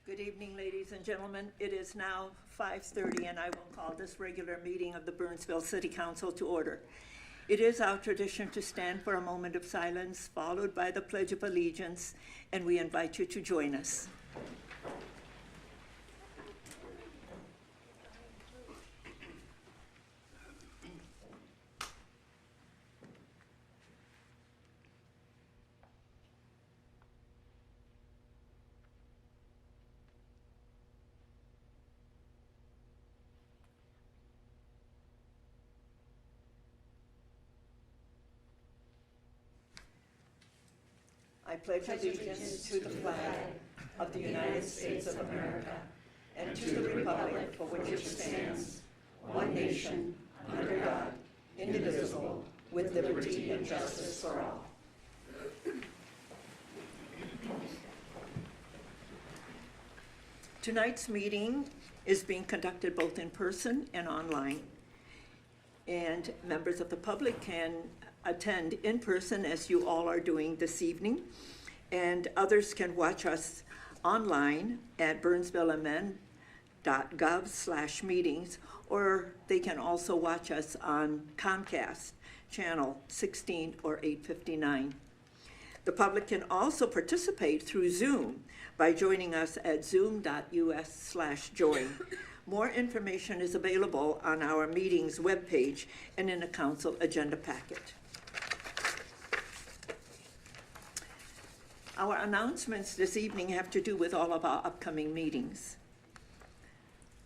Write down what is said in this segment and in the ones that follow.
Good evening, ladies and gentlemen. It is now 5:30, and I will call this regular meeting of the Burnsville City Council to order. It is our tradition to stand for a moment of silence, followed by the Pledge of Allegiance, and we invite you to join us. I pledge allegiance to the flag of the United States of America and to the republic for which it stands, one nation, under God, indivisible, with liberty and justice for all. Tonight's meeting is being conducted both in person and online, and members of the public can attend in person as you all are doing this evening, and others can watch us online at burnsvillemn.gov/meetings, or they can also watch us on Comcast channel 16 or 859. The public can also participate through Zoom by joining us at zoom.us/join. More information is available on our meetings webpage and in the council agenda packet. Our announcements this evening have to do with all of our upcoming meetings.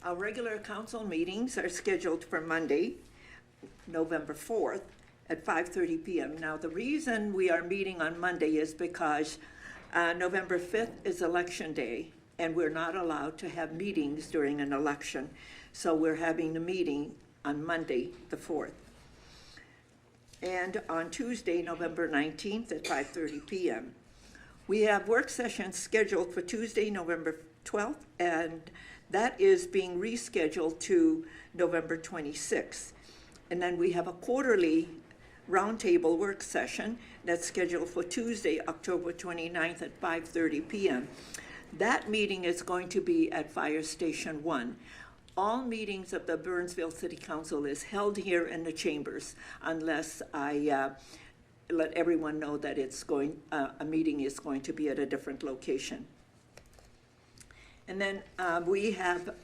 Our regular council meetings are scheduled for Monday, November 4th at 5:30 p.m. Now, the reason we are meeting on Monday is because November 5th is election day, and we're not allowed to have meetings during an election. So we're having the meeting on Monday, the 4th. And on Tuesday, November 19th at 5:30 p.m. We have work sessions scheduled for Tuesday, November 12th, and that is being rescheduled to November 26th. And then we have a quarterly roundtable work session that's scheduled for Tuesday, October 29th at 5:30 p.m. That meeting is going to be at Fire Station 1. All meetings of the Burnsville City Council is held here in the chambers unless I let everyone know that a meeting is going to be at a different location. And then we have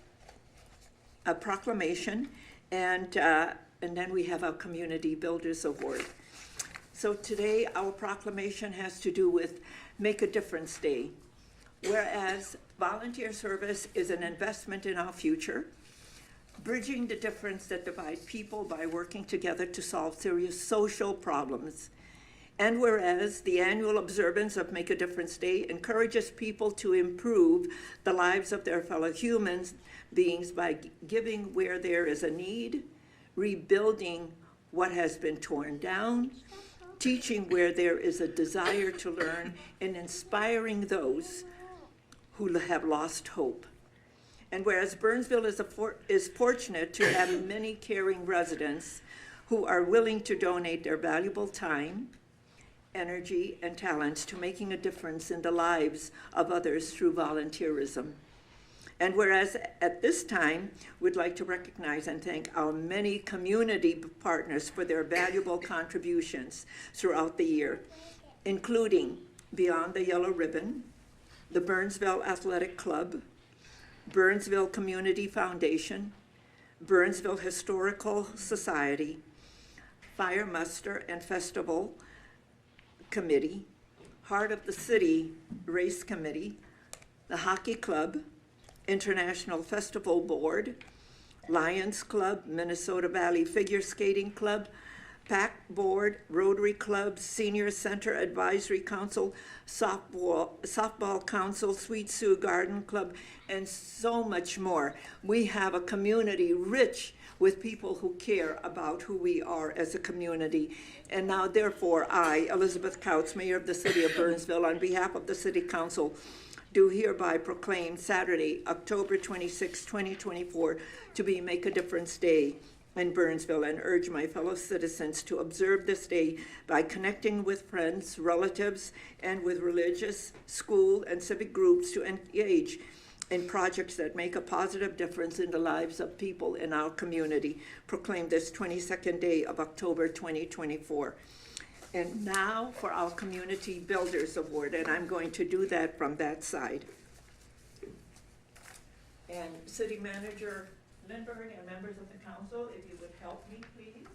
a proclamation, and then we have our Community Builders Award. So today our proclamation has to do with Make a Difference Day. Whereas volunteer service is an investment in our future, bridging the difference that divides people by working together to solve serious social problems. And whereas the annual observance of Make a Difference Day encourages people to improve the lives of their fellow human beings by giving where there is a need, rebuilding what has been torn down, teaching where there is a desire to learn, and inspiring those who have lost hope. And whereas Burnsville is fortunate to have many caring residents who are willing to donate their valuable time, energy, and talents to making a difference in the lives of others through volunteerism. And whereas at this time, we'd like to recognize and thank our many community partners for their valuable contributions throughout the year, including Beyond the Yellow Ribbon, the Burnsville Athletic Club, Burnsville Community Foundation, Burnsville Historical Society, Fire Muster and Festival Committee, Heart of the City Race Committee, the Hockey Club, International Festival Board, Lions Club, Minnesota Valley Figure Skating Club, PAC Board, Rotary Club, Senior Center Advisory Council, Softball Council, Sweet Sioux Garden Club, and so much more. We have a community rich with people who care about who we are as a community. And now, therefore, I, Elizabeth Couts, Mayor of the City of Burnsville, on behalf of the City Council, do hereby proclaim Saturday, October 26, 2024, to be Make a Difference Day in Burnsville, and urge my fellow citizens to observe this day by connecting with friends, relatives, and with religious, school, and civic groups to engage in projects that make a positive difference in the lives of people in our community, proclaimed this 22nd day of October 2024. And now for our Community Builders Award, and I'm going to do that from that side. And City Manager Lindbergh and members of the council, if you would help me, please.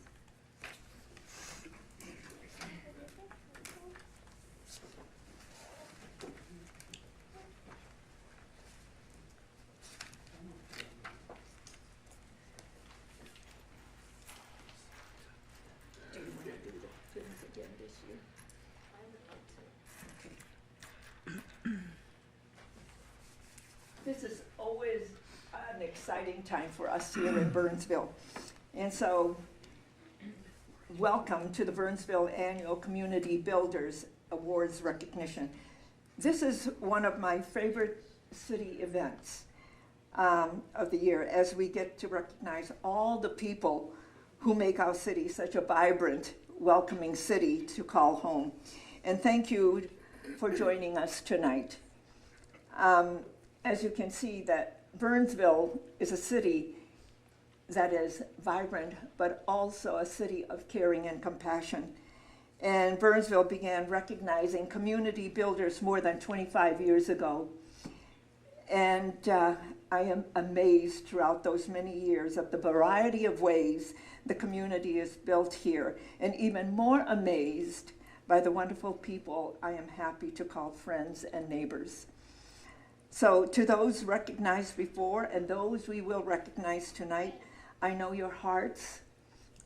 Do you want to do the things again this year? I would like to. Okay. This is always an exciting time for us here in Burnsville. And so, welcome to the Burnsville Annual Community Builders Awards recognition. This is one of my favorite city events of the year, as we get to recognize all the people who make our city such a vibrant, welcoming city to call home. And thank you for joining us tonight. As you can see, that Burnsville is a city that is vibrant, but also a city of caring and compassion. And Burnsville began recognizing community builders more than 25 years ago. And I am amazed throughout those many years of the variety of ways the community is built here, and even more amazed by the wonderful people I am happy to call friends and neighbors. So to those recognized before and those we will recognize tonight, I know your hearts,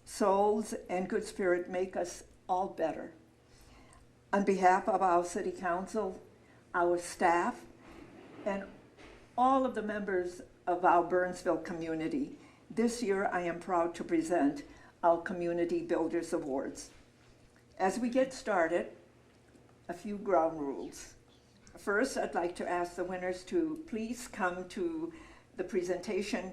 souls, and good spirit make us all better. On behalf of our City Council, our staff, and all of the members of our Burnsville community, this year I am proud to present our Community Builders Awards. As we get started, a few ground rules. First, I'd like to ask the winners to please come to the presentation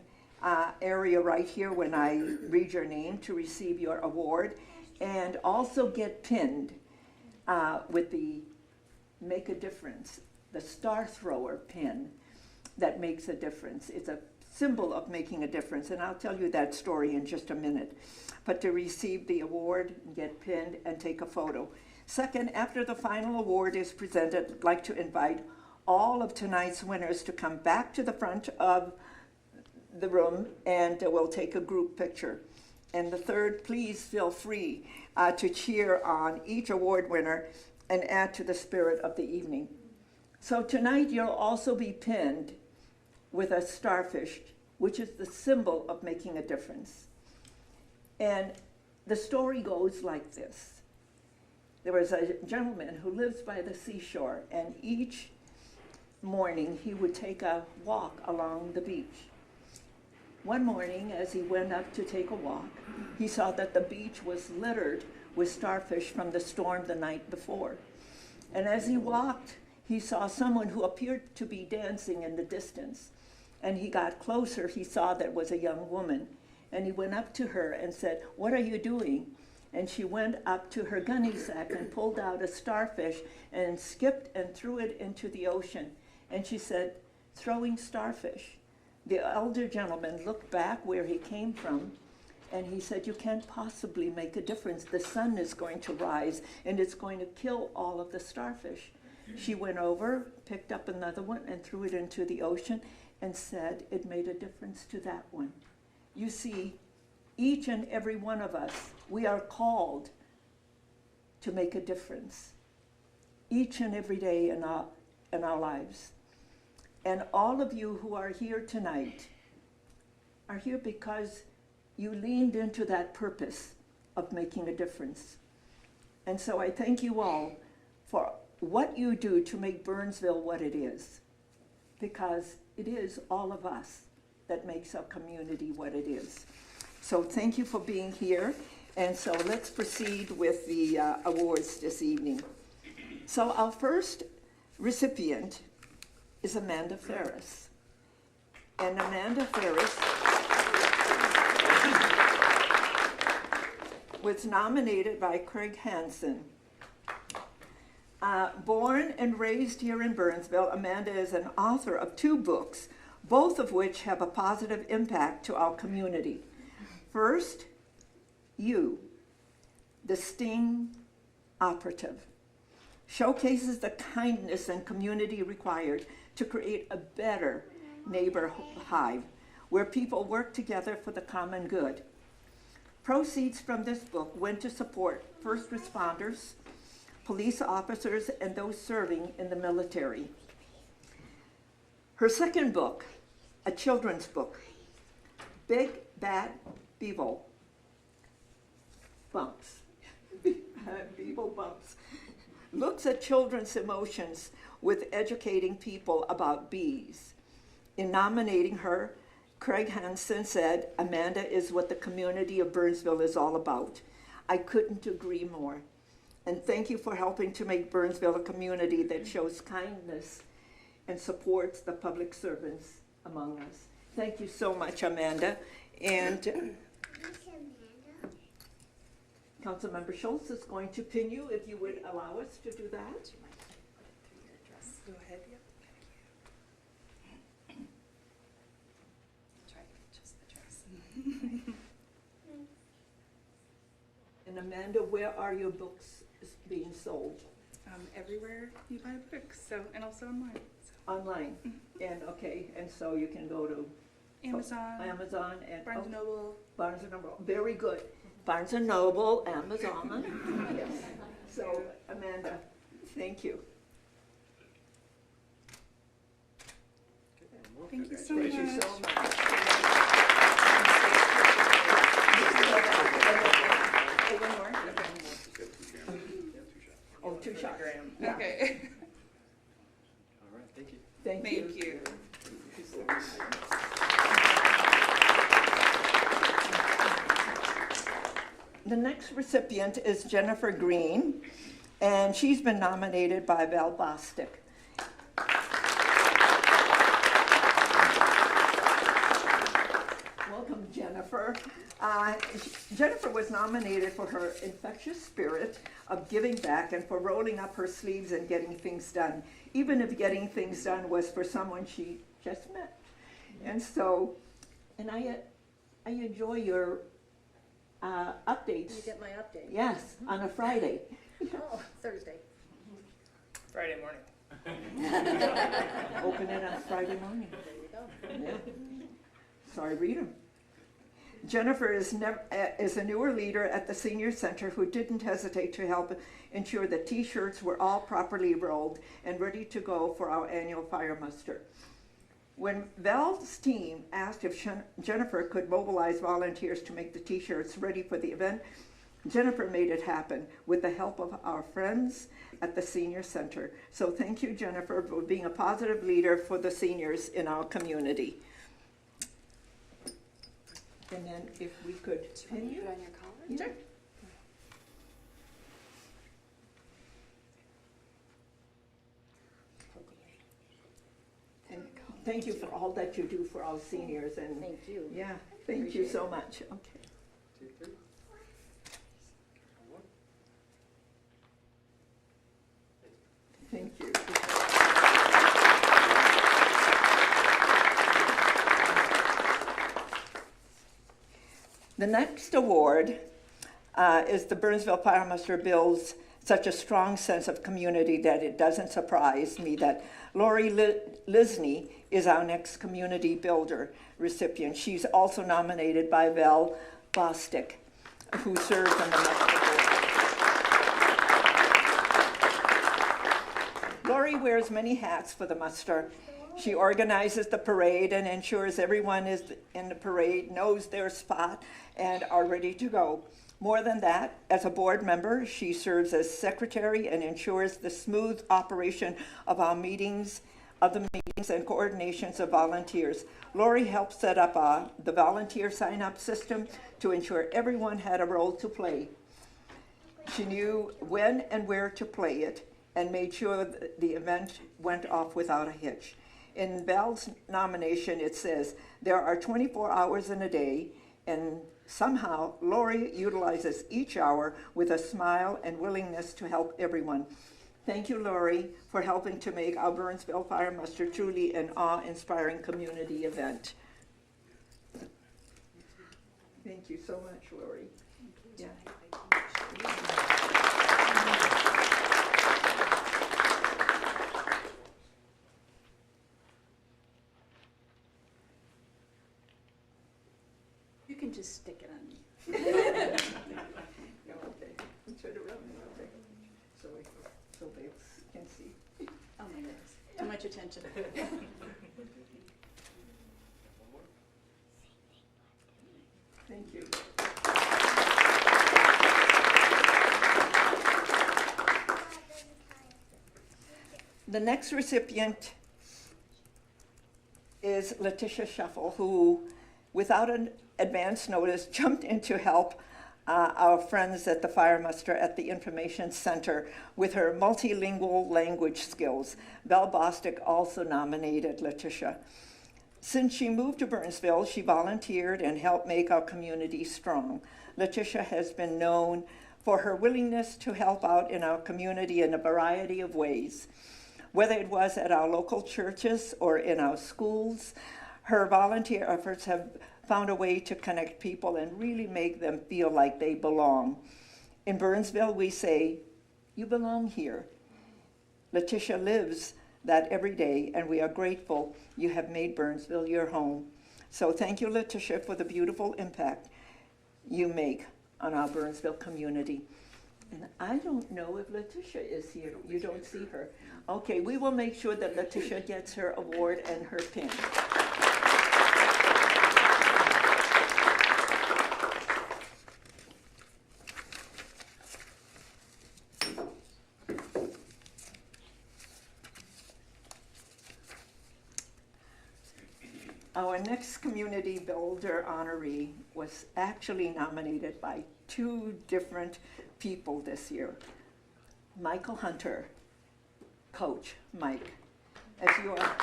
area right here when I read your name to receive your award, and also get pinned with the Make a Difference, the Star Thrower pin that makes a difference. It's a symbol of making a difference, and I'll tell you that story in just a minute. But to receive the award, get pinned, and take a photo. Second, after the final award is presented, I'd like to invite all of tonight's winners to come back to the front of the room, and we'll take a group picture. And the third, please feel free to cheer on each award winner and add to the spirit of the evening. So tonight you'll also be pinned with a starfish, which is the symbol of making a difference. And the story goes like this. There was a gentleman who lives by the seashore, and each morning he would take a walk along the beach. One morning, as he went up to take a walk, he saw that the beach was littered with starfish from the storm the night before. And as he walked, he saw someone who appeared to be dancing in the distance. And he got closer, he saw that it was a young woman. And he went up to her and said, "What are you doing?" And she went up to her gunny sack and pulled out a starfish and skipped and threw it into the ocean. And she said, "Throwing starfish." The elder gentleman looked back where he came from, and he said, "You can't possibly make a difference. The sun is going to rise, and it's going to kill all of the starfish." She went over, picked up another one, and threw it into the ocean, and said it made a difference to that one. You see, each and every one of us, we are called to make a difference each and every day in our lives. And all of you who are here tonight are here because you leaned into that purpose of making a difference. And so I thank you all for what you do to make Burnsville what it is, because it is all of us that makes our community what it is. So thank you for being here. And so let's proceed with the awards this evening. So our first recipient is Amanda Ferris. And Amanda Ferris was nominated by Craig Hansen Born and raised here in Burnsville, Amanda is an author of 2 books, both of which have a positive impact to our community. First, You, the Sting Operative, showcases the kindness and community required to create a better neighbor hive where people work together for the common good. Proceeds from this book went to support first responders, police officers, and those serving in the military. Her second book, a children's book, Big Bad Beetle Bumps, Beetle Bumps, looks at children's emotions with educating people about bees. In nominating her, Craig Hansen said, "Amanda is what the community of Burnsville is all about." I couldn't agree more. And thank you for helping to make Burnsville a community that shows kindness and supports the public servants among us. Thank you so much, Amanda. And Councilmember Schultz is going to pin you, if you would allow us to do that. Go ahead, yeah. Try just the dress. And Amanda, where are your books being sold? Everywhere you buy books, and also online. Online. And okay, and so you can go to Amazon, and Barnes & Noble. Barnes & Noble. Very good. Barnes & Noble, Amazon. Yes. So Amanda, thank you. Thank you so Thank much. you so much. One more? Oh, 2 shots. Yeah. Okay. All right, thank you. Thank you. Thank you. The next recipient is Jennifer Green, and she's been nominated by Val Bostic. Welcome, Jennifer. Jennifer was nominated for her infectious spirit of giving back and for rolling up her sleeves and getting things done, even if getting things done was for someone she just met. And so, and I enjoy your updates. You get my update? Yes, on a Friday. Oh, Thursday. Friday morning. Open it on Friday morning. There you go. Yeah. So I read them. Jennifer is a newer leader at the Senior Center who didn't hesitate to help ensure that T-shirts were all properly rolled and ready to go for our annual fire muster. When Val's team asked if Jennifer could mobilize volunteers to make the T-shirts ready for the event, Jennifer made it happen with the help of our friends at the Senior Center. So thank you, Jennifer, for being a positive leader for the seniors in our community. And then if we could pin you. Put on your collar? Yeah. Sure. And thank you for all that you do for our seniors. And Thank you. yeah, thank you so much. Okay. 2, 3. One. Thank you. The next award is the Burnsville Fire Muster builds such a strong sense of community that it doesn't surprise me that Lori Lisney is our next community builder recipient. She's also nominated by Val Bostic, who serves on the muster board. Lori wears many hats for the muster. She organizes the parade and ensures everyone is in the parade knows their spot and are ready to go. More than that, as a board member, she serves as secretary and ensures the smooth operation of our meetings, and coordinations of volunteers. Lori helped set up the volunteer sign-up system to ensure everyone had a role to play. She knew when and where to play it and made sure that the event went off without a hitch. In Val's nomination, it says, there are 24 hours in a day, and somehow Lori utilizes each hour with a smile and willingness to help everyone. Thank you, Lori, for helping to make our Burnsville Fire Muster truly an awe-inspiring community event. Thank you so much, Lori. Yeah. You can just stick it on me. Okay. Turn around, okay. So they can see. Oh my goodness, too much attention. Thank you. The next recipient is Letitia Shuffle, who, without an advance notice, jumped in to help our friends at the Fire Muster at the Information Center with her multilingual language skills. Belle Bostick also nominated Letitia. Since she moved to Burnsville, she volunteered and helped make our community strong. Letitia has been known for her willingness to help out in our community in a variety of ways. Whether it was at our local churches or in our schools, her volunteer efforts have found a way to connect people and really make them feel like they belong. In Burnsville, we say, "You belong here." Letitia lives that every day, and we are grateful you have made Burnsville your home. So thank you, Letitia, for the beautiful impact you make on our Burnsville community. And I don't know if Letitia is here. You don't see her. Okay, we will make sure that Letitia gets her award and her pin. Our next community builder honoree was actually nominated by two different people this year. Michael Hunter, Coach Mike, as you are,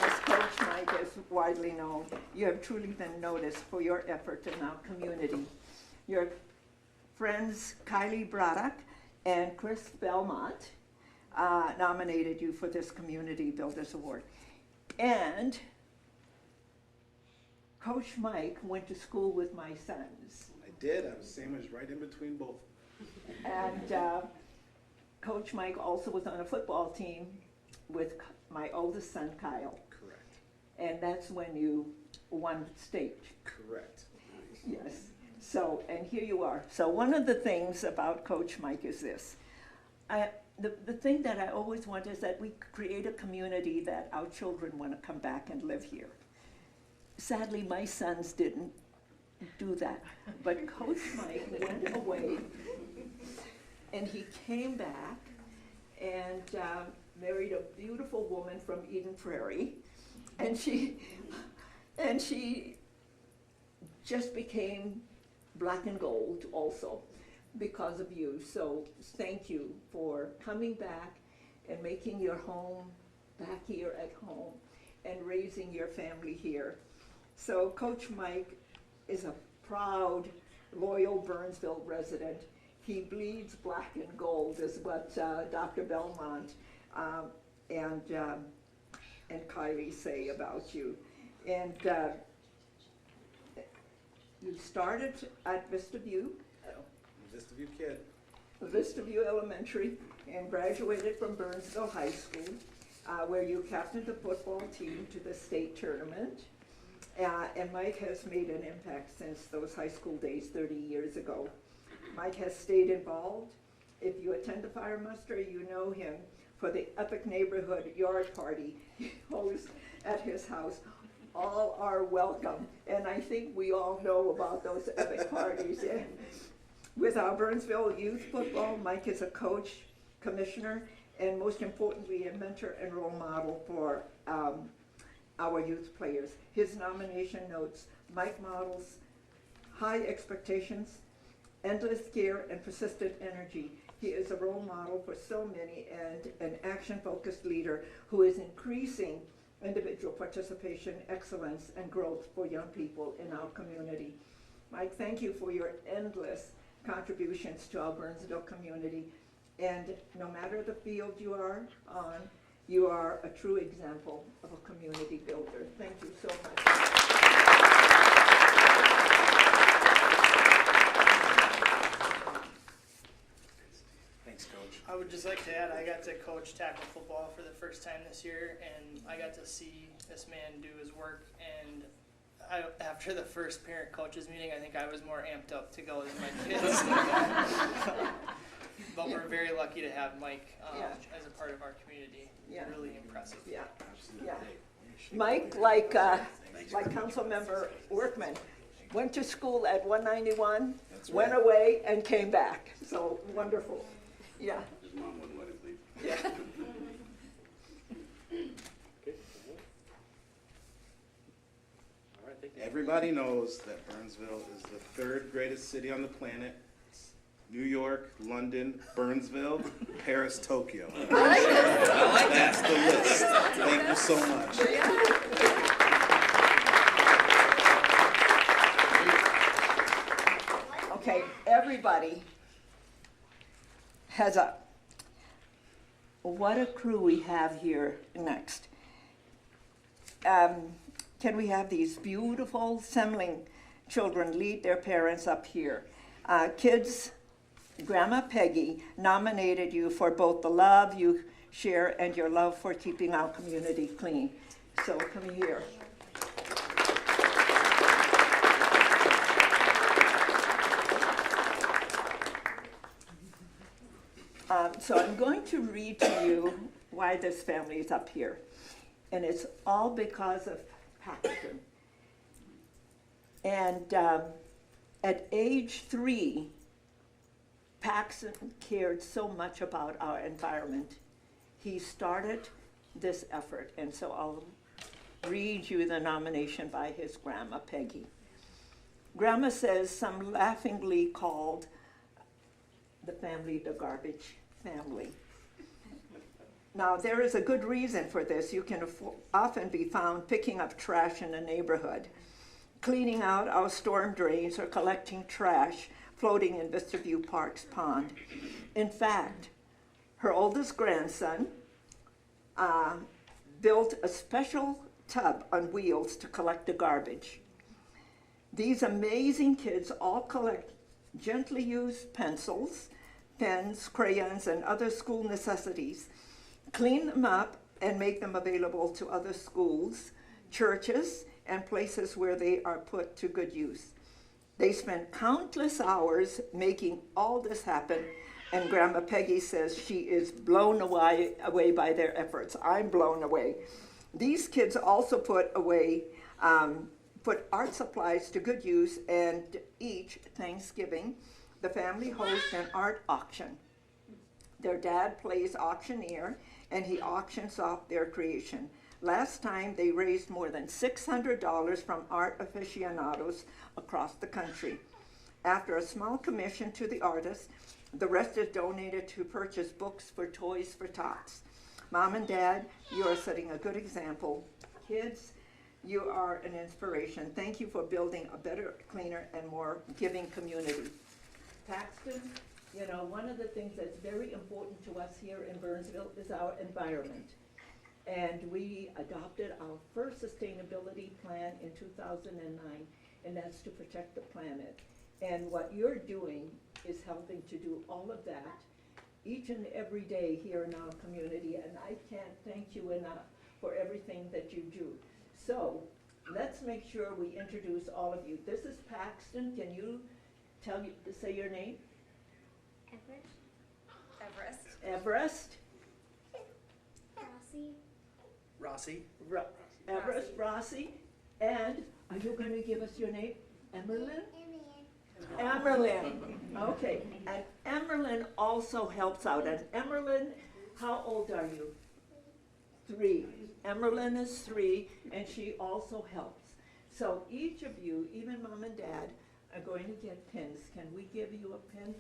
as Coach Mike is widely known, you have truly been noticed for your effort in our community. Your friends Kylie Braddock and Chris Belmont nominated you for this Community Builders Award. And Coach Mike went to school with my sons. I did. I was sandwiched right in between both. And Coach Mike also was on a football team with my oldest son, Kyle. Correct. And that's when you won state. Correct. Yes. So, and here you are. So one of the things about Coach Mike is this. The thing that I always want is that we create a community that our children want to come back and live here. Sadly, my sons didn't do that, but Coach Mike went away, and he came back and married a beautiful woman from Eden Prairie, and she just became black and gold also, because of you. So thank you for coming back and making your home back here at home and raising your family here. So Coach Mike is a proud, loyal Burnsville resident. He bleeds black and gold is what Dr. Belmont and Kylie say about you. And you started at Vista View, Vista View kid. Vista View Elementary, and graduated from Burnsville High School, where you captained the football team to the state tournament. And Mike has made an impact since those high school days 30 years ago. Mike has stayed involved. If you attend the Fire Muster, you know him for the epic neighborhood yard party he hosts at his house. All are welcome, and I think we all know about those epic parties. Yeah. With our Burnsville youth football, Mike is a coach, commissioner, and most importantly, a mentor and role model for our youth players. His nomination notes, Mike models high expectations, endless care, and persistent energy. He is a role model for so many and an action-focused leader who is increasing individual participation, excellence, and growth for young people in our community. Mike, thank you for your endless contributions to our Burnsville community. And no matter the field you are on, you are a true example of a community builder. Thank you so much. Thanks, Coach. I would just like to add, I got to coach tackle football for the first time this year, and I got to see this man do his work. And after the first parent-coaches meeting, I think I was more amped up to go than my kids. But we're very lucky to have Mike as a part of our community. Yeah. Really impressive. Yeah, yeah. Mike, like Councilmember Workman, went to school at 191, went away and came back. So wonderful. Yeah. His mom wouldn't let him leave. Yeah. All right, thank you. Everybody knows that Burnsville is the third greatest city on the planet. It's New York, London, Burnsville, Paris, Tokyo. That's the list. Thank you so much. Okay, everybody has a, what a crew we have here next. Can we have these beautiful Semling children lead their parents up here? Kids, Grandma Peggy nominated you for both the love you share and your love for keeping our community clean. So come here. So I'm going to read to you why this family is up here. And it's all because of Paxton. And at age 3, Paxton cared so much about our environment. He started this effort, and so I'll read you the nomination by his grandma, Peggy. Grandma says some laughingly called the family the garbage family. Now, there is a good reason for this. You can often be found picking up trash in the neighborhood, cleaning out our storm drains, or collecting trash floating in Vistarview Park's pond. In fact, her oldest grandson built a special tub on wheels to collect the garbage. These amazing kids all collect gently used pencils, pens, crayons, and other school necessities, clean them up, and make them available to other schools, churches, and places where they are put to good use. They spend countless hours making all this happen, and Grandma Peggy says she is blown away by their efforts. I'm blown away. These kids also put art supplies to good use, and each Thanksgiving, the family hosts an art auction. Their dad plays auctioneer, and he auctions off their creation. Last time, they raised more than $600 from art aficionados across the country. After a small commission to the artists, the rest is donated to purchase books for Toys for Tots. Mom and Dad, you are setting a good example. Kids, you are an inspiration. Thank you for building a better, cleaner, and more giving community. Paxton, you know, one of the things that's very important to us here in Burnsville is our environment. And we adopted our first sustainability plan in 2009, and that's to protect the planet. And what you're doing is helping to do all of that each and every day here in our community, and I can't thank you enough for everything that you do. So let's make sure we introduce all of you. This is Paxton. Can you say your name? Everest. Everest, Rossi. And are you going to give us your name? Emerlyn? Emerlyn. Okay. And Emerlyn also helps out. And Emerlyn, how old are you? 3. Emerlyn is 3, and she also helps. So each of you, even Mom and Dad, are going to get pins. Can we give you a pin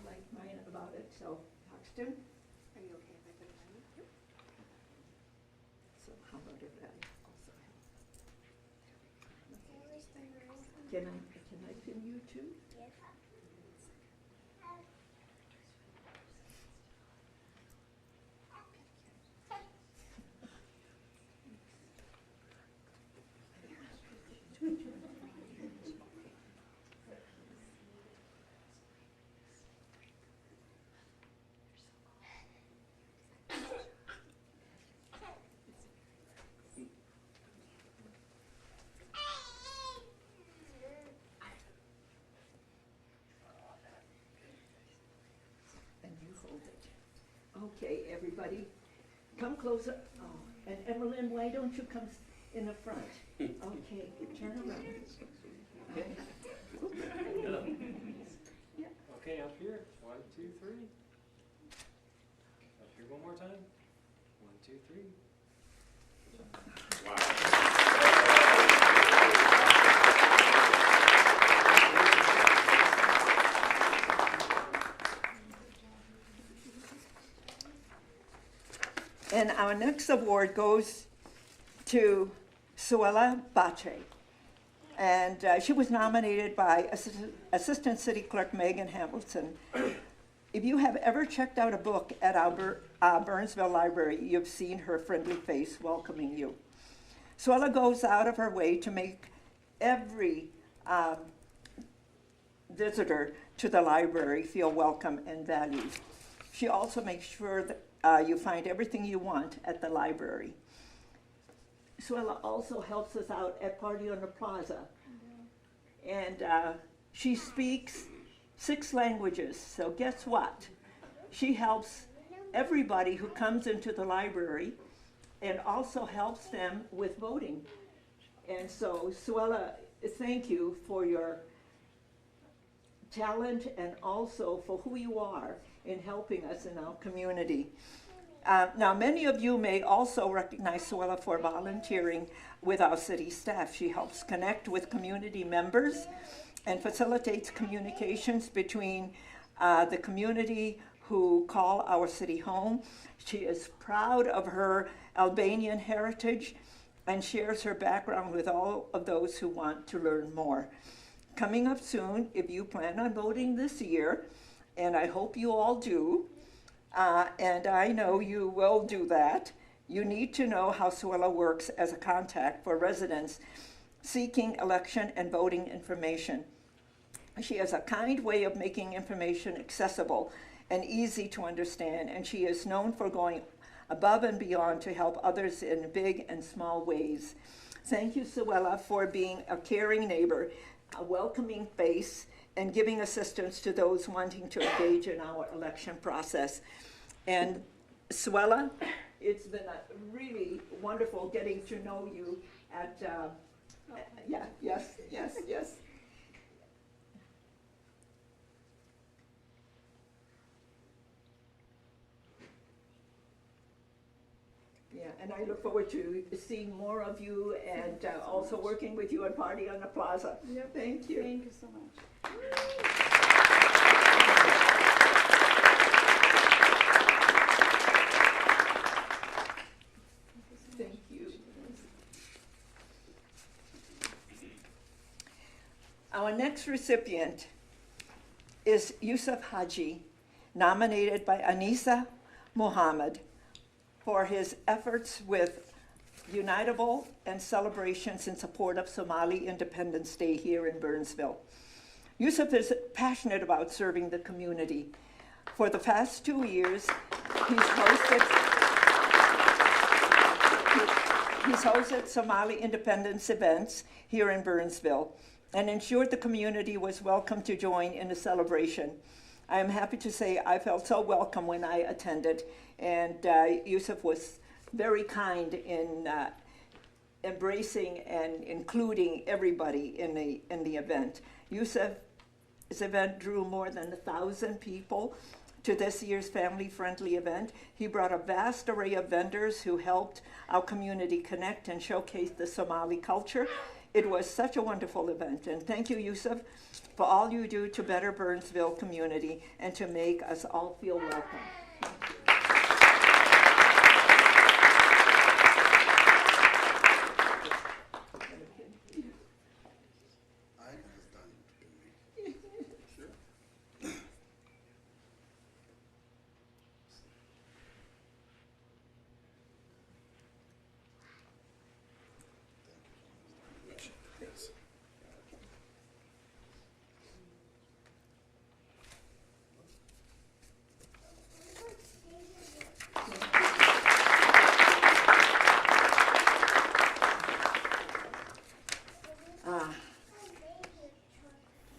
like mine about it? So, Paxton? Are you okay if I put it on you? So how about if I also help? Can I pin you too? Okay, everybody, come closer. Oh, and Emerlyn, why don't you come in the front? Okay, turn around. Okay. Okay, up here. 1, 2, 3. Up here one more time. 1, 2, 3. And our next award goes to Suella Bache. And she was nominated by Assistant City Clerk Megan Hamilton. If you have ever checked out a book at our Burnsville Library, you've seen her friendly face welcoming you. Suella goes out of her way to make every visitor to the library feel welcome and valued. She also makes sure that you find everything you want at the library. Suella also helps us out at Party on the Plaza. And she speaks 6 languages, so guess what? She helps everybody who comes into the library and also helps them with voting. And so, Suella, thank you for your talent and also for who you are in helping us in our community. Now, many of you may also recognize Suella for volunteering with our city staff. She helps connect with community members and facilitates communications between the community who call our city home. She is proud of her Albanian heritage and shares her background with all of those who want to learn more. Coming up soon, if you plan on voting this year, and I hope you all do, and I know you will do that, you need to know how Suella works as a contact for residents seeking election and voting information. She has a kind way of making information accessible and easy to understand, and she is known for going above and beyond to help others in big and small ways. Thank you, Suella, for being a caring neighbor, a welcoming face, and giving assistance to those wanting to engage in our election process. And Suella, it's been really wonderful getting to know you at, yes. Yeah, and I look forward to seeing more of you and also working with you at Party on the Plaza. Yep. Thank you. Thank you so much. Thank you. Our next recipient is Yusuf Haji, nominated by Anisa Muhammad for his efforts with Unitable and celebrations in support of Somali Independence Day here in Burnsville. Yusuf is passionate about serving the community. For the past 2 years, he's hosted Somali independence events here in Burnsville and ensured the community was welcome to join in the celebration. I am happy to say I felt so welcome when I attended, and Yusuf was very kind in embracing and including everybody in the event. Yusuf's event drew more than 1,000 people to this year's family-friendly event. He brought a vast array of vendors who helped our community connect and showcase the Somali culture. It was such a wonderful event, and thank you, Yusuf, for all you do to better Burnsville community and to make us all feel welcome.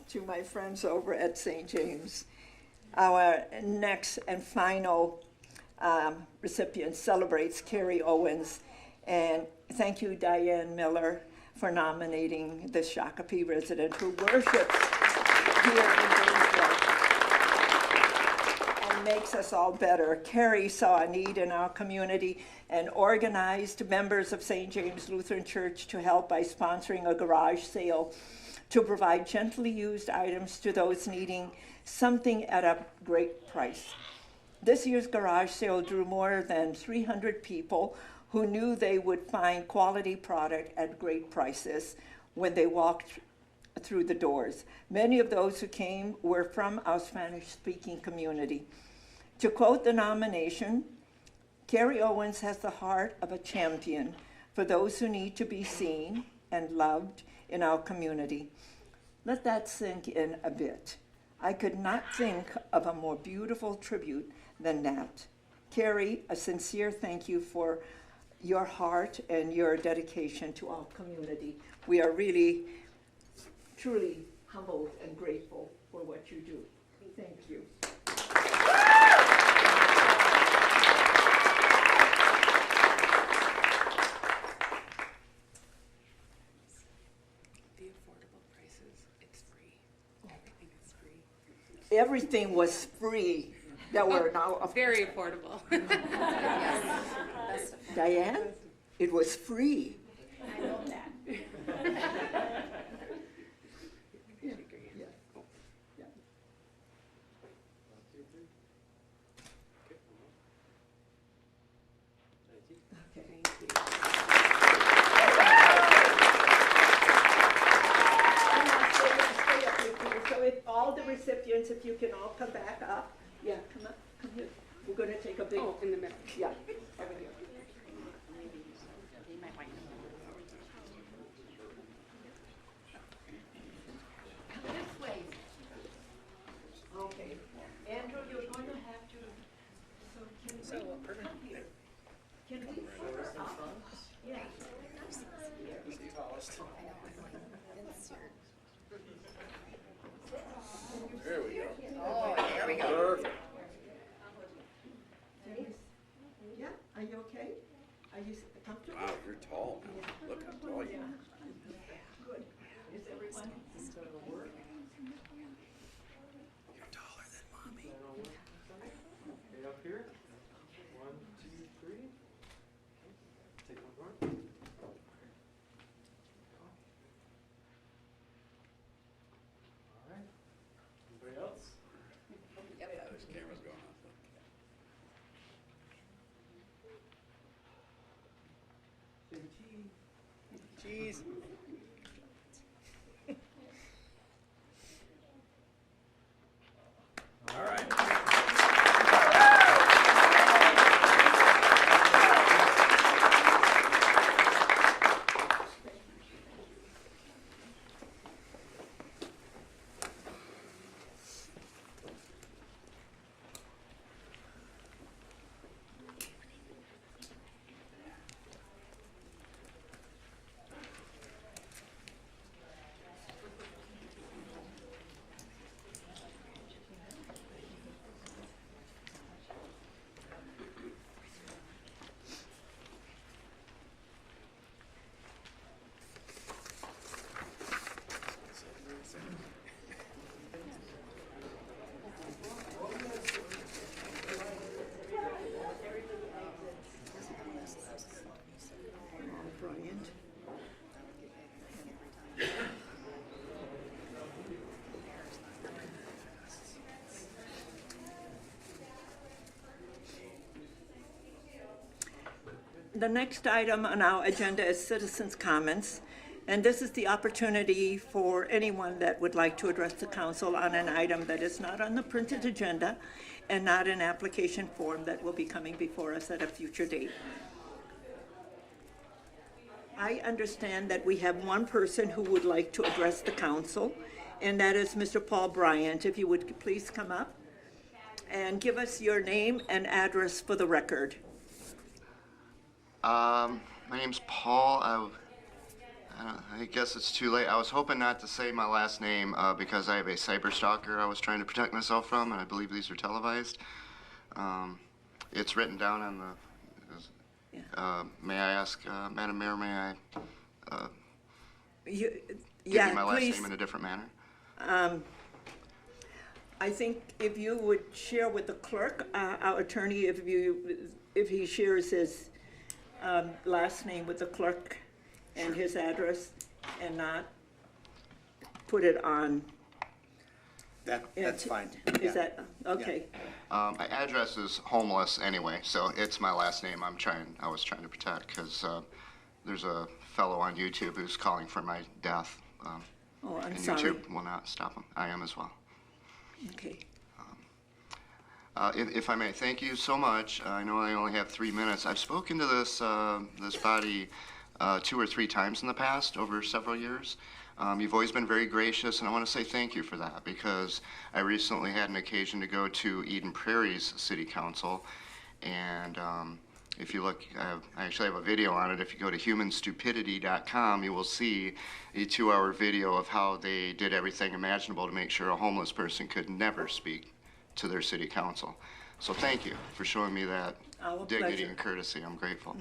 To my friends over at St. James. Our next and final recipient celebrates Carrie Owens. And thank you, Diane Miller, for nominating the Shakopee resident who worships here in Burnsville and makes us all better. Carrie saw a need in our community and organized members of St. James Lutheran Church to help by sponsoring a garage sale to provide gently used items to those needing something at a great price. This year's garage sale drew more than 300 people who knew they would find quality product at great prices when they walked through the doors. Many of those who came were from our Spanish-speaking community. To quote the nomination, Carrie Owens has the heart of a champion for those who need to be seen and loved in our community. Let that sink in a bit. I could not think of a more beautiful tribute than that. Carrie, a sincere thank you for your heart and your dedication to our community. We are really, truly humbled and grateful for what you do. Thank you. The affordable prices, it's free. Everything is free. Everything was free that we're now. Very affordable. Diane, it was free. I know that. One, two, three. Okay. Thank you. Stay up with me. So if all the recipients, if you can all come back up. Yeah, come up, come here. We're gonna take a big, Oh, in the middle. yeah, over here. This way. Okay. Andrew, you're going to have to, so can we come here? Can we first up? Yeah. He's the tallest. There we go. Oh, there we go. Perfect. Yeah, are you okay? Are you comfortable? Wow, you're tall now. Look how tall you are. Good. Is everyone? You're taller than mommy. Okay, up here. One, two, three. Take one more. All right. Anybody else? Yeah, this camera's going off. Cheese. All right. Brilliant. The next item on our agenda is citizens' comments, and this is the opportunity for anyone that would like to address the council on an item that is not on the printed agenda and not an application form that will be coming before us at a future date. I understand that we have one person who would like to address the council, and that is Mr. Paul Bryant. If you would please come up and give us your name and address for the record. My name's Paul. I guess it's too late. I was hoping not to say my last name because I have a cyber stalker I was trying to protect myself from, and I believe these are televised. It's written down on the, may I ask, Madam Mayor, may I You, give yeah, you my last please. name in a different manner? I think if you would share with the clerk, our attorney, if he shares his last name with the clerk and his address, and not put it on. That's fine. Is that, okay. My address is homeless anyway, so it's my last name I was trying to protect, because there's a fellow on YouTube who's calling for my death. Oh, I'm And sorry. YouTube will not stop him. I am as well. Okay. If I may, thank you so much. I know I only have 3 minutes. I've spoken to this body 2 or 3 times in the past over several years. You've always been very gracious, and I want to say thank you for that, because I recently had an occasion to go to Eden Prairie's City Council, and if you look, I actually have a video on it. If you go to humanstupidity.com, you will see a 2-hour video of how they did everything imaginable to make sure a homeless person could never speak to their city council. So thank you for showing me that Our dignity pleasure. and courtesy. I'm grateful.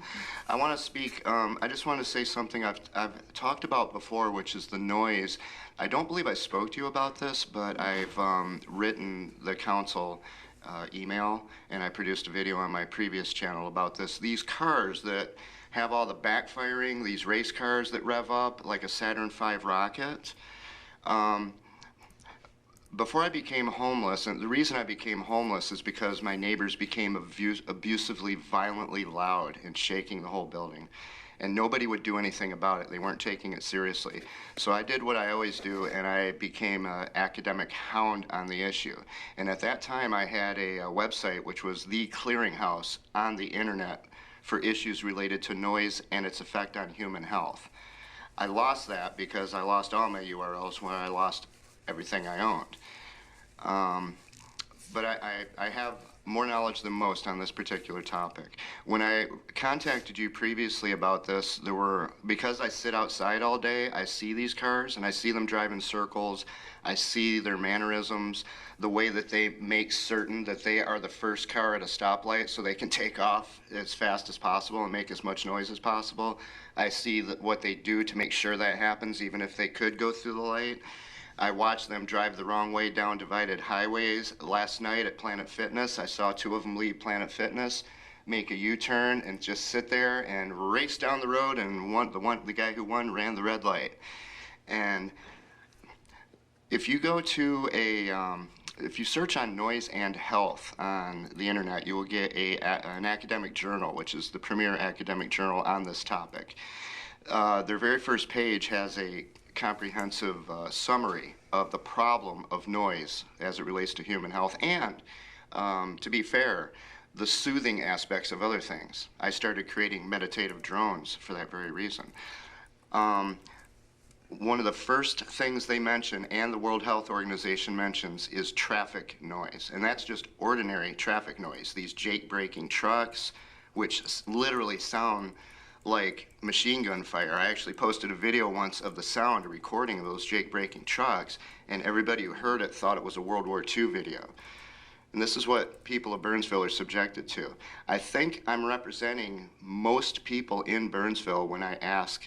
I want to speak, I just want to say something I've talked about before, which is the noise. I don't believe I spoke to you about this, but I've written the council email, and I produced a video on my previous channel about this. These cars that have all the backfiring, these race cars that rev up like a Saturn V rocket, before I became homeless, and the reason I became homeless is because my neighbors became abusively, violently loud and shaking the whole building. And nobody would do anything about it. They weren't taking it seriously. So I did what I always do, and I became an academic hound on the issue. And at that time, I had a website which was the clearinghouse on the internet for issues related to noise and its effect on human health. I lost that because I lost all my URLs when I lost everything I owned. But I have more knowledge than most on this particular topic. When I contacted you previously about this, because I sit outside all day, I see these cars and I see them drive in circles. I see their mannerisms, the way that they make certain that they are the first car at a stoplight so they can take off as fast as possible and make as much noise as possible. I see what they do to make sure that happens, even if they could go through the light. I watched them drive the wrong way down divided highways. Last night at Planet Fitness, I saw 2 of them leave Planet Fitness, make a U-turn, and just sit there and race down the road, and the guy who won ran the red light. And if you go to if you search on noise and health on the internet, you will get an academic journal, which is the premier academic journal on this topic. Their very first page has a comprehensive summary of the problem of noise as it relates to human health, and to be fair, the soothing aspects of other things. I started creating meditative drones for that very reason. One of the first things they mention, and the World Health Organization mentions, is traffic noise, and that's just ordinary traffic noise. These jake-braking trucks, which literally sound like machine gun fire. I actually posted a video once of the sound, a recording of those jake-braking trucks, and everybody who heard it thought it was a World War II video. And this is what people of Burnsville are subjected to. I think I'm representing most people in Burnsville when I ask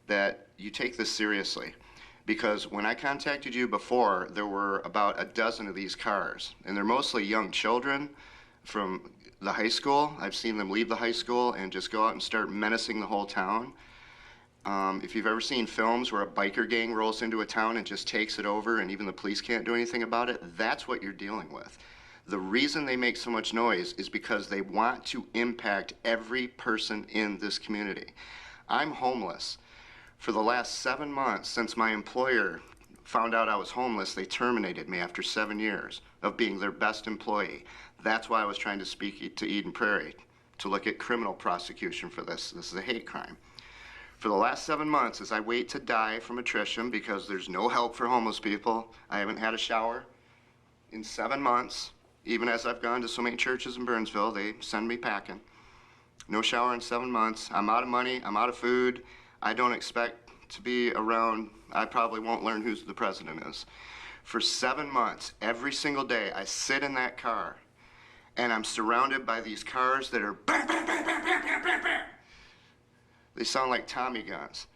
that you take this seriously. Because when I contacted you before, there were about a dozen of these cars, and they're mostly young children from the high school. I've seen them leave the high school and just go out and start menacing the whole town. If you've ever seen films where a biker gang rolls into a town and just takes it over and even the police can't do anything about it, that's what you're dealing with. The reason they make so much noise is because they want to impact every person in this community. I'm homeless. For the last 7 months, since my employer found out I was homeless, they terminated me after 7 years of being their best employee. That's why I was trying to speak to Eden Prairie to look at criminal prosecution for this. This is a hate crime. For the last 7 months, as I wait to die from attrition because there's no help for homeless people, I haven't had a shower in 7 months. Even as I've gone to so many churches in Burnsville, they send me packing. No shower in 7 months. I'm out of money. I'm out of food. I don't expect to be around. I probably won't learn who the president is. For 7 months, every single day, I sit in that car and I'm surrounded by these cars that are bang, bang, bang, bang, bang, bang, bang, bang. They sound like Tommy guns.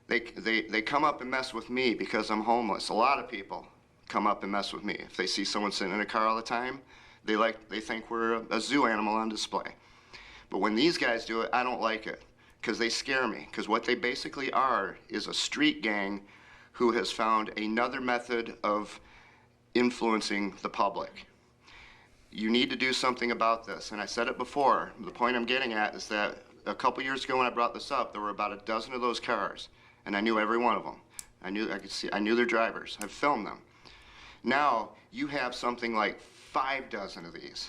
They come up and mess with me because I'm homeless. A lot of people come up and mess with me. If they see someone sitting in a car all the time, they think we're a zoo animal on display. But when these guys do it, I don't like it because they scare me. Because what they basically are is a street gang who has found another method of influencing the public. You need to do something about this. And I said it before. The point I'm getting at is that a couple years ago when I brought this up, there were about a dozen of those cars, and I knew every one of them. I knew their drivers. I've filmed them. Now you have something like 5 dozen of these.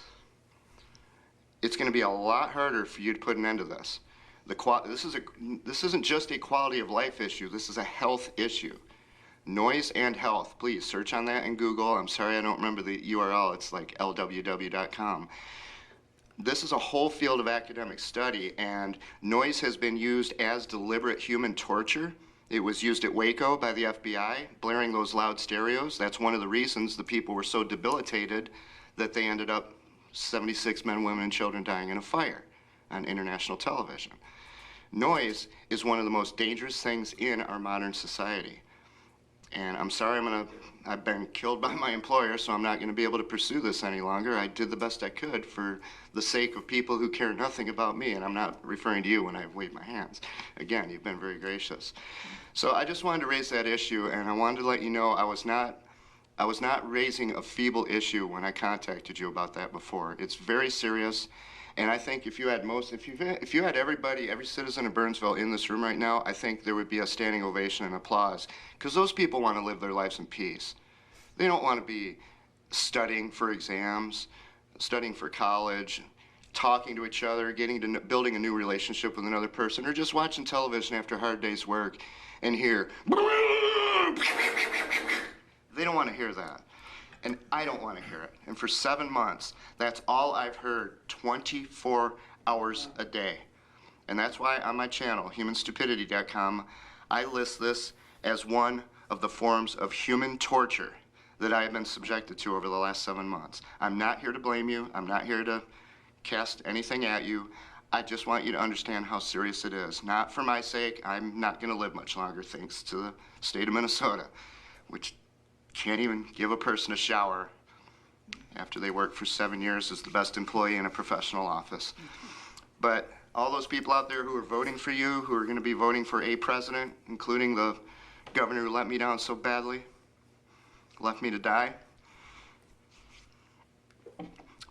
It's going to be a lot harder for you to put an end to this. This isn't just a quality of life issue. This is a health issue. Noise and health. Please search on that in Google. I'm sorry I don't remember the URL. It's like lww.com. This is a whole field of academic study, and noise has been used as deliberate human torture. It was used at Waco by the FBI, blaring those loud stereos. That's one of the reasons the people were so debilitated that they ended up 76 men, women, and children dying in a fire on international television. Noise is one of the most dangerous things in our modern society. And I'm sorry, I've been killed by my employer, so I'm not going to be able to pursue this any longer. I did the best I could for the sake of people who care nothing about me, and I'm not referring to you when I wave my hands. Again, you've been very gracious. So I just wanted to raise that issue, and I wanted to let you know I was not raising a feeble issue when I contacted you about that before. It's very serious. And I think if you had everybody, every citizen of Burnsville in this room right now, I think there would be a standing ovation and applause, because those people want to live their lives in peace. They don't want to be studying for exams, studying for college, talking to each other, building a new relationship with another person, or just watching television after a hard day's work and hear, they don't want to hear that. And I don't want to hear it. And for 7 months, that's all I've heard 24 hours a day. And that's why on my channel, humanstupidity.com, I list this as one of the forms of human torture that I have been subjected to over the last 7 months. I'm not here to blame you. I'm not here to cast anything at you. I just want you to understand how serious it is. Not for my sake. I'm not going to live much longer, thanks to the state of Minnesota, which can't even give a person a shower after they work for 7 years as the best employee in a professional office. But all those people out there who are voting for you, who are going to be voting for a president, including the governor who let me down so badly, left me to die.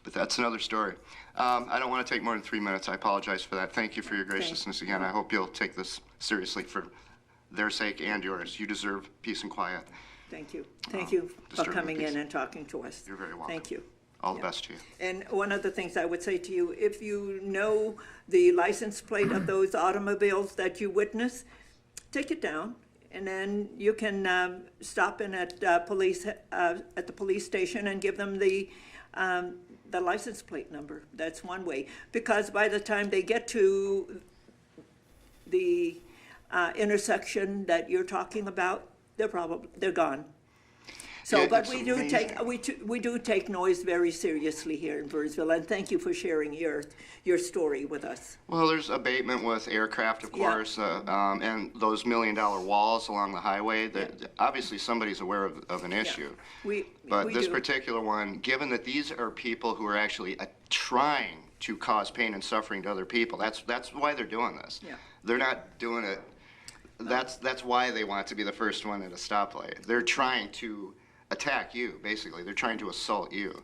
But that's another story. I don't want to take more than 3 minutes. I apologize for that. Thank you for your graciousness again. I hope you'll take this seriously for their sake and yours. You deserve peace and quiet. Thank you. Thank you for disturbing coming peace. in and talking to us. You're very welcome. Thank you. All the best to you. And one of the things I would say to you, if you know the license plate of those automobiles that you witness, take it down, and then you can stop in at the police station and give them the license plate number. That's one way, because by the time they get to the intersection that you're talking about, they're gone. So, Yeah, but it's we do amazing. we do take noise very seriously here in Burnsville, and thank you for sharing your story with us. Well, there's abatement with aircraft, of Yeah. course, and those $1 million walls along the highway. That obviously somebody's aware of an issue. But this do. particular one, given that these are people who are actually trying to cause pain and suffering to other people, that's why they're doing this. Yeah. They're not doing it. That's why they want to be the first one at a stoplight. They're trying to attack you, basically. They're trying to assault you.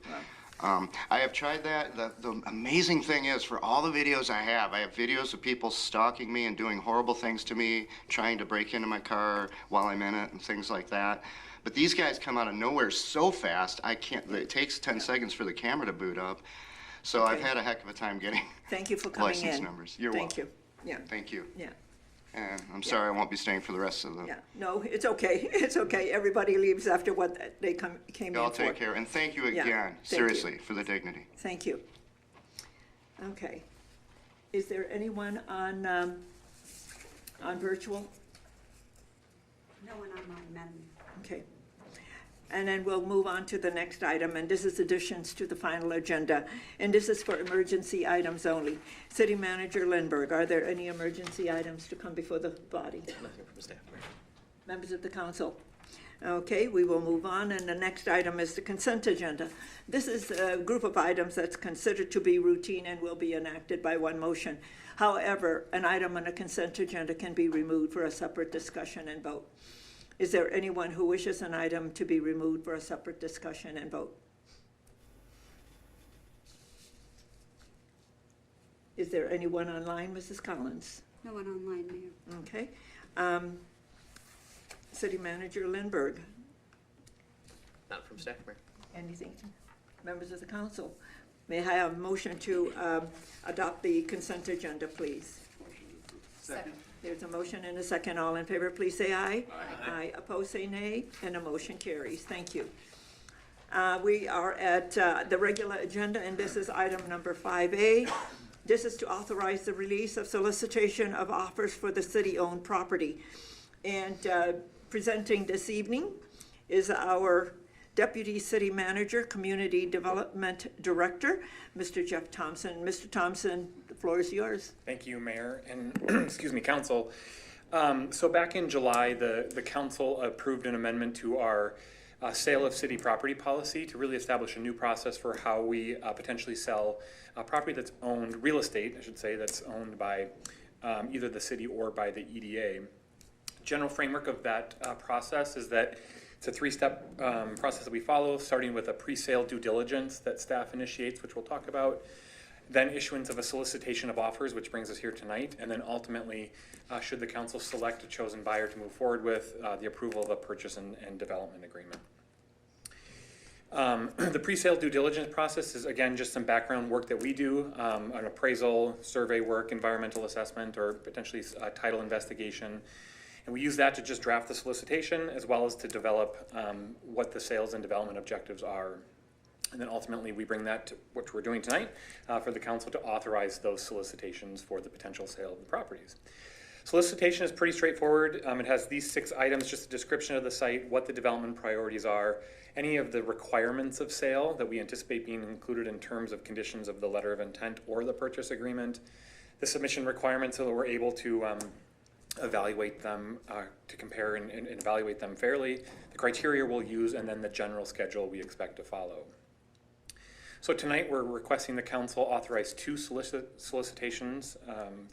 I have tried that. The amazing thing is, for all the videos I have videos of people stalking me and doing horrible things to me, trying to break into my car while I'm in it and things like that. But these guys come out of nowhere so fast, it takes 10 seconds for the camera to boot up. So Okay. I've had a heck of a time getting Thank you for coming license in. numbers. You're Thank welcome. you. Yeah. Thank you. Yeah. And I'm sorry I won't be staying for the rest of the... Yeah. No, it's okay. It's okay. Everybody leaves after what they came in for. I'll take care. And thank you Yeah, again, thank seriously, you. for the dignity. Thank you. Okay. Is there anyone on virtual? No one online, Madam. Okay. And then we'll move on to the next item, and this is additions to the final agenda. And this is for emergency items only. City Manager Lindberg, are there any emergency items to come before the body? Nothing from staff. Members of the council? Okay, we will move on, and the next item is the consent agenda. This is a group of items that's considered to be routine and will be enacted by one motion. However, an item on a consent agenda can be removed for a separate discussion and vote. Is there anyone who wishes an item to be removed for a separate discussion and vote? Is there anyone online, Mrs. Collins? No one online, Mayor. Okay. City Manager Lindberg, Not from staff, Mayor. anything? Members of the council, may I have a motion to adopt the consent agenda, please? Second. There's a motion and a second. All in favor, please say aye. Aye. Opposed, say nay, and the motion carries. Thank you. We are at the regular agenda, and this is item number 5A. This is to authorize the release of solicitation of offers for the city-owned property. And presenting this evening is our Deputy City Manager, Community Development Director, Mr. Jeff Thompson. Mr. Thompson, the floor is yours. Thank you, Mayor, and excuse me, Council. So back in July, the Council approved an amendment to our sale of city property policy to really establish a new process for how we potentially sell property that's owned, real estate, I should say, that's owned by either the city or by the EDA. General framework of that process is that it's a three-step process that we follow, starting with a pre-sale due diligence that staff initiates, which we'll talk about, then issuance of a solicitation of offers, which brings us here tonight, and then ultimately, should the council select a chosen buyer to move forward with, the approval of a purchase and development agreement. The pre-sale due diligence process is, again, just some background work that we do, an appraisal, survey work, environmental assessment, or potentially title investigation. And we use that to just draft the solicitation as well as to develop what the sales and development objectives are. And then ultimately we bring that to what we're doing tonight for the council to authorize those solicitations for the potential sale of the properties. Solicitation is pretty straightforward. It has these 6 items, just a description of the site, what the development priorities are, any of the requirements of sale that we anticipate being included in terms of conditions of the letter of intent or the purchase agreement, the submission requirements so that we're able to evaluate them, to compare and evaluate them fairly, the criteria we'll use, and then the general schedule we expect to follow. So tonight we're requesting the council authorize 2 solicitations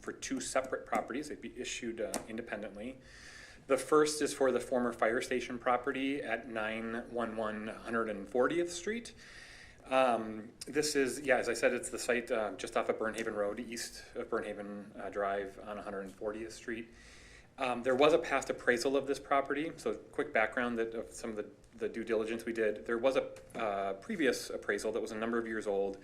for 2 separate properties. They'd be issued independently. The first is for the former fire station property at 911 140th Street. This is, yeah, as I said, it's the site just off of Burnhaven Road, east of Burnhaven Drive on 140th Street. There was a past appraisal of this property, so quick background of some of the due diligence we did. There was a previous appraisal that was a number of years old.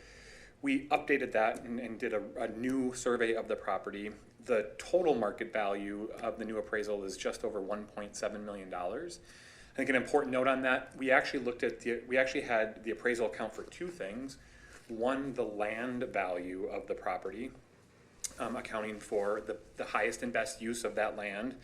We updated that and did a new survey of the property. The total market value of the new appraisal is just over $1.7 million. I think an important note on that, we actually had the appraisal account for 2 things. One, the land value of the property, accounting for the highest and best use of that land.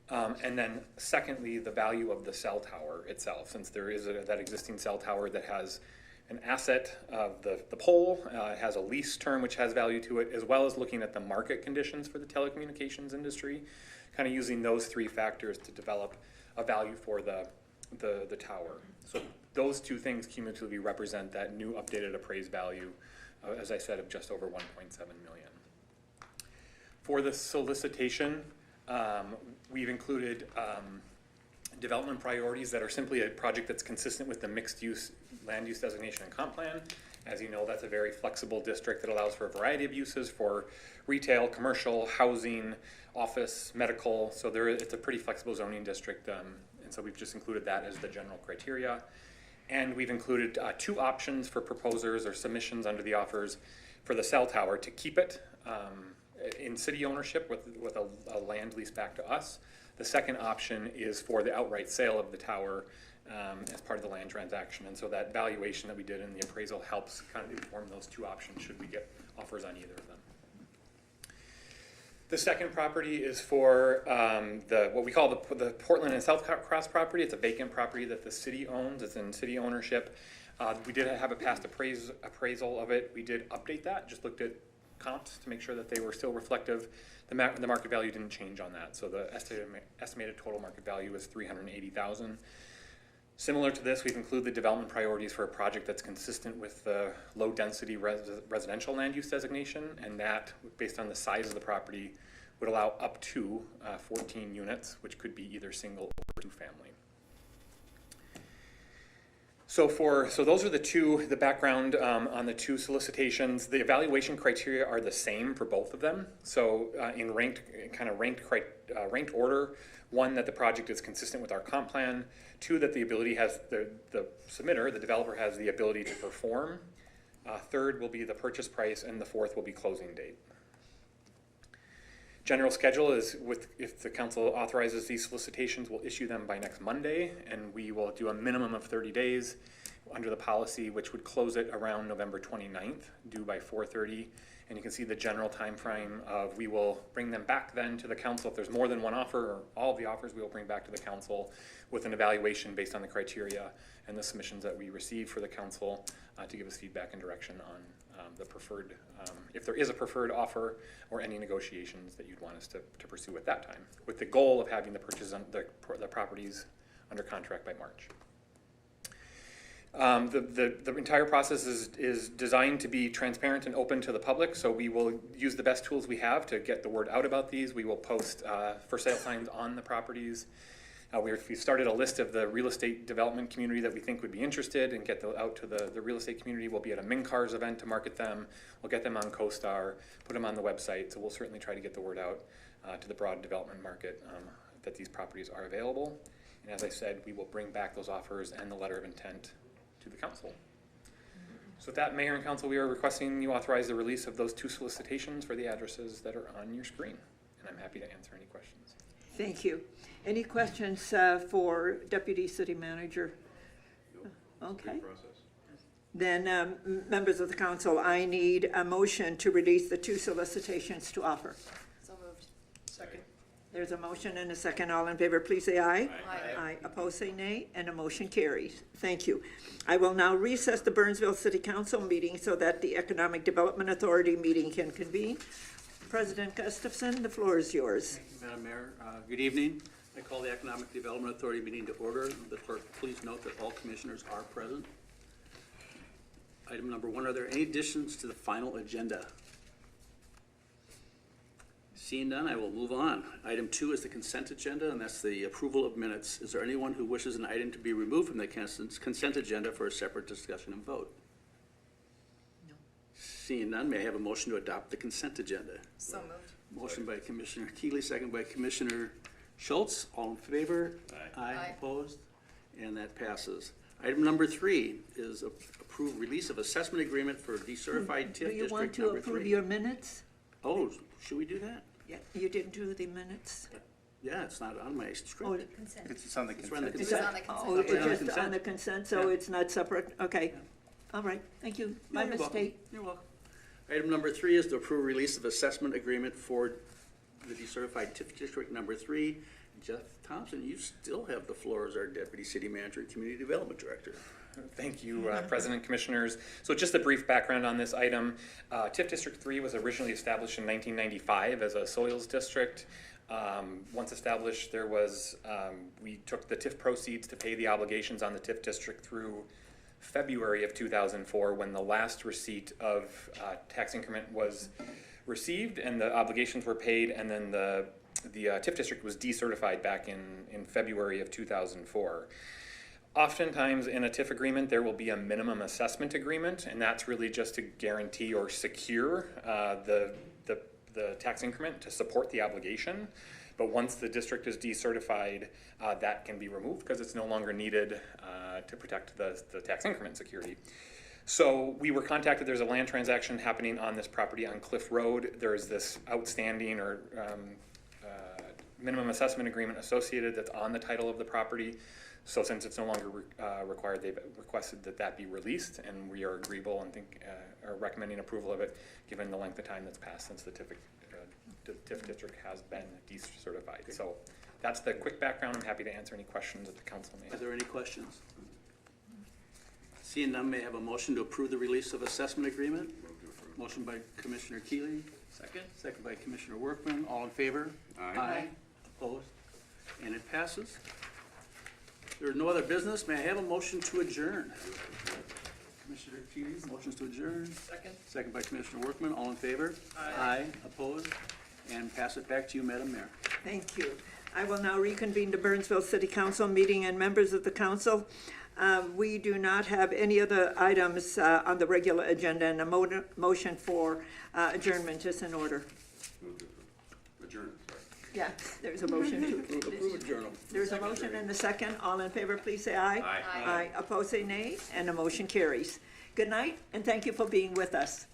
And then secondly, the value of the cell tower itself, since there is that existing cell tower that has an asset of the pole, it has a lease term which has value to it, as well as looking at the market conditions for the telecommunications industry, kind of using those 3 factors to develop a value for the tower. So those 2 things cumulatively represent that new updated appraised value, as I said, of just over 1.7 million. For the solicitation, we've included development priorities that are simply a project that's consistent with the mixed use land use designation and comp plan. As you know, that's a very flexible district that allows for a variety of uses for retail, commercial, housing, office, medical. So it's a pretty flexible zoning district, and so we've just included that as the general criteria. And we've included 2 options for proposers or submissions under the offers for the cell tower to keep it in city ownership with a land lease back to us. The second option is for the outright sale of the tower as part of the land transaction. And so that valuation that we did in the appraisal helps kind of inform those 2 options should we get offers on either of them. The second property is for what we call the Portland and South Cross property. It's a vacant property that the city owns. It's in city ownership. We did have a past appraisal of it. We did update that, just looked at comps to make sure that they were still reflective. The market value didn't change on that, so the estimated total market value is $380,000. Similar to this, we've included the development priorities for a project that's consistent with the low-density residential land use designation, and that, based on the size of the property, would allow up to 14 units, which could be either single or two-family. So those are the background on the two solicitations. The evaluation criteria are the same for both of them. So in ranked order, one, that the project is consistent with our comp plan, two, that the developer has the ability to perform, third will be the purchase price, and the fourth will be closing date. General schedule is, if the council authorizes these solicitations, we'll issue them by next Monday, and we will do a minimum of 30 days under the policy, which would close it around November 29th, due by 4:30. And you can see the general time frame of, we will bring them back then to the council. If there's more than one offer, or all of the offers, we will bring back to the council with an evaluation based on the criteria and the submissions that we receive for the council to give us feedback and direction on the preferred, if there is a preferred offer, or any negotiations that you'd want us to pursue at that time, with the goal of having the the properties under contract by March. The entire process is designed to be transparent and open to the public, so we will use the best tools we have to get the word out about these. We will post for sale signs on the properties. We've started a list of the real estate development community that we think would be interested, and get out to the real estate community. We'll be at a MinCars event to market them. We'll get them on CoStar, put them on the website, so we'll certainly try to get the word out to the broad development market that these properties are available. And as I said, we will bring back those offers and the letter of intent to the council. So with that, Mayor and Council, we are requesting you authorize the release of those two solicitations for the addresses that are on your screen, and I'm happy to answer any questions. Thank you. Any questions for Deputy City Manager? Okay. Then, members of the council, I need a motion to release the two solicitations to offer. So moved. Second. There's a motion and a second. All in favor, please say aye. Aye. Aye. Opposed, say nay, and a motion carries. Thank you. I will now recess the Burnsville City Council meeting so that the Economic Development Authority meeting can convene. President Gustafson, the floor is yours. Thank you, Madam Mayor. Good evening. I call the Economic Development Authority meeting to order. The clerk, please note that all commissioners are present. Item number one, are there any additions to the final agenda? Seeing none, I will move on. Item two is the consent agenda, and that's the approval of minutes. Is there anyone who wishes an item to be removed from the consent agenda for a separate discussion and vote? No. Seeing none, may I have a motion to adopt the consent agenda? So moved. Motion by Commissioner Keeley, second by Commissioner Schultz. All in favor? Aye. Aye. Opposed? And that passes. Item number three is approve release of assessment agreement for decertified Do TIF you want District to number approve 3. your minutes? Oh, should we do that? Yeah, you didn't do the minutes? Yeah, it's not on my Oh, script. Consent. It's on the It's on the consent. is It's that- on the consent. Oh, it's It's on the just consent. on the consent, so Yeah. it's not separate? Okay. All right, thank you. My You're welcome. mistake. You're welcome. Item number three is to approve release of assessment agreement for the decertified TIF District number 3. Jeff Thompson, you still have the floor as our Deputy City Manager and Community Development Director. Thank you, President, Commissioners. So just a brief background on this item. TIF District 3 was originally established in 1995 as a soils district. Once established, there was, we took the TIF proceeds to pay the obligations on the TIF district through February of 2004, when the last receipt of tax increment was received and the obligations were paid, and then the TIF district was decertified back in February of 2004. Oftentimes in a TIF agreement, there will be a minimum assessment agreement, and that's really just to guarantee or secure the tax increment to support the obligation. But once the district is decertified, that can be removed because it's no longer needed to protect the tax increment security. So we were contacted. There's a land transaction happening on this property on Cliff Road. There's this outstanding minimum assessment agreement associated that's on the title of the property. So since it's no longer required, they've requested that that be released, and we are agreeable and are recommending approval of it, given the length of time that's passed since the TIF district has been decertified. So that's the quick background. I'm happy to answer any questions that the council may Are have. there any questions? Seeing none, may I have a motion to approve the release of assessment agreement? Motion by Commissioner Keeley. Second? Second by Commissioner Workman. All in favor? Aye. Opposed? And it passes. There is no other business. May I have a motion to adjourn? Commissioner Keeley, motions to adjourn. Second? Second by Commissioner Workman. All in favor? Aye. Opposed? And pass it back to you, Madam Mayor. Thank you. I will now reconvene the Burnsville City Council meeting, and members of the council, we do not have any other items on the regular agenda, and a motion for adjournment is in order. Adjourn, sorry. Yeah, there's a motion to. Approve journal. There's a motion and a second. All in favor, please say aye. Aye. Aye. Opposed, say nay, and the motion carries. Good night, and thank you for being with us.